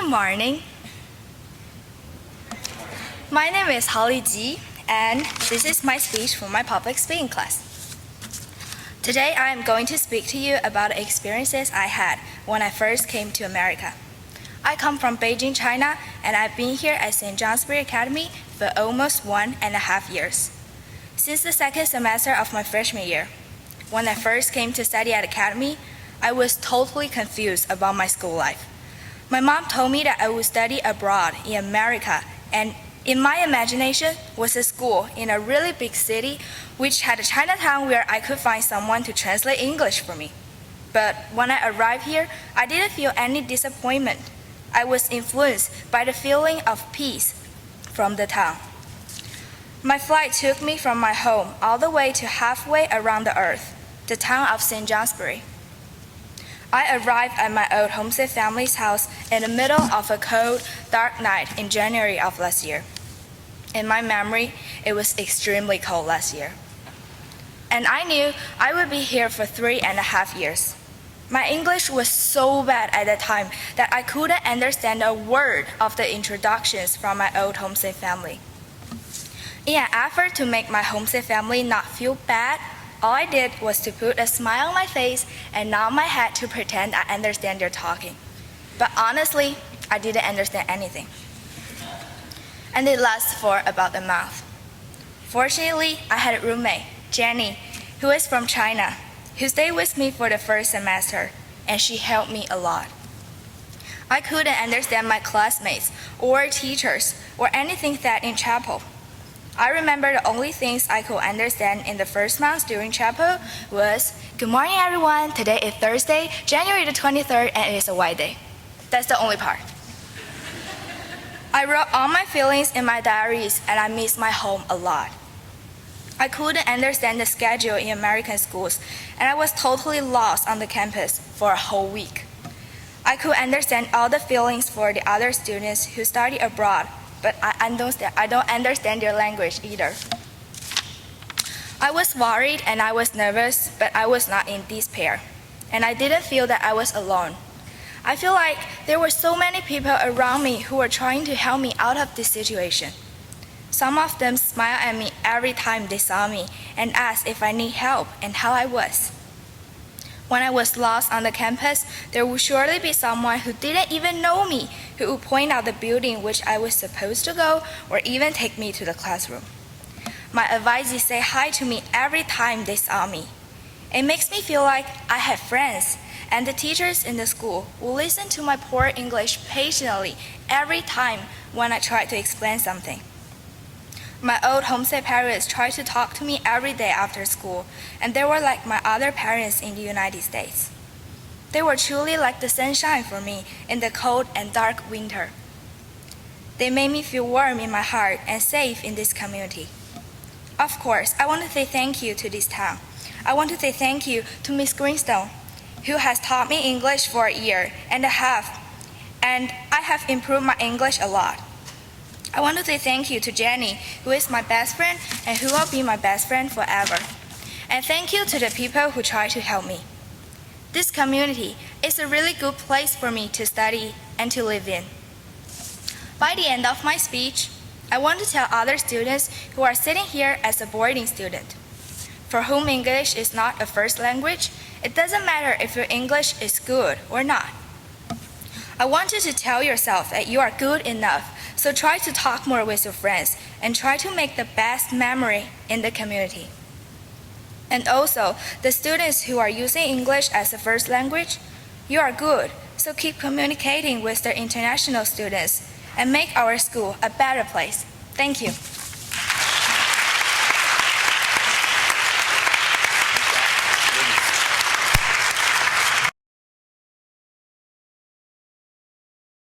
Good morning. My name is Yuhe Ji, and this is my speech for my public speaking class. Today I am going to speak to you about the experiences I had when I first came to America. I come from Beijing, China, and I've been here at Johnsbury Academy for almost 1.5 years. Since the second semester of my freshman year, when I first came to study at Academy, I was totally confused about my school life. My mom told me that I would study abroad in America, and in my imagination was a school in a really big city which had a Chinatown where I could find someone to translate English for me. But when I arrived here, I didn't feel any disappointment. I was influenced by the feeling of peace from the town. My flight took me from my home all the way to halfway around the earth, the town of St. Johnsbury. I arrived at my old homesick family's house in the middle of a cold, dark night in January of last year. In my memory, it was extremely cold last year. And I knew I would be here for 3.5 years. My English was so bad at the time that I couldn't understand a word of the introductions from my old homesick family. In an effort to make my homesick family not feel bad, all I did was to put a smile on my face and nod my head to pretend I understand their talking. But honestly, I didn't understand anything. And it lasted for about a month. Fortunately, I had a roommate, Jenny, who is from China, who stayed with me for the first semester, and she helped me a lot. I couldn't understand my classmates or teachers or anything said in chapel. I remember the only things I could understand in the first month during chapel was, "Good morning everyone, today is Thursday, January the 23rd, and it is a white day." That's the only part. I wrote all my feelings in my diaries and I missed my home a lot. I couldn't understand the schedule in American schools and I was totally lost on the campus for a whole week. I could understand all the feelings for the other students who study abroad, but I don't understand their language either. I was worried and I was nervous, but I was not in despair. And I didn't feel that I was alone. I feel like there were so many people around me who were trying to help me out of this situation. Some of them smiled at me every time they saw me and asked if I need help and how I was. When I was lost on the campus, there would surely be someone who didn't even know me who would point out the building which I was supposed to go or even take me to the classroom. My advisees say hi to me every time they saw me. It makes me feel like I had friends, and the teachers in the school will listen to my poor English patiently every time when I try to explain something. My old homesick parents tried to talk to me every day after school, and they were like my other parents in the United States. They were truly like the sunshine for me in the cold and dark winter. They made me feel warm in my heart and safe in this community. Of course, I want to say thank you to this town. I want to say thank you to Miss Greenstone, who has taught me English for 1.5 years, and I have improved my English a lot. I want to say thank you to Jenny, who is my best friend and who will be my best friend forever. And thank you to the people who try to help me. This community is a really good place for me to study and to live in. By the end of my speech, I want to tell other students who are sitting here as a boarding student, for whom English is not a first language, it doesn't matter if your English is good or not. I want you to tell yourself that you are good enough, so try to talk more with your friends and try to make the best memory in the community. And also, the students who are using English as a first language, you are good, so keep communicating with the international students and make our school a better place. Thank you.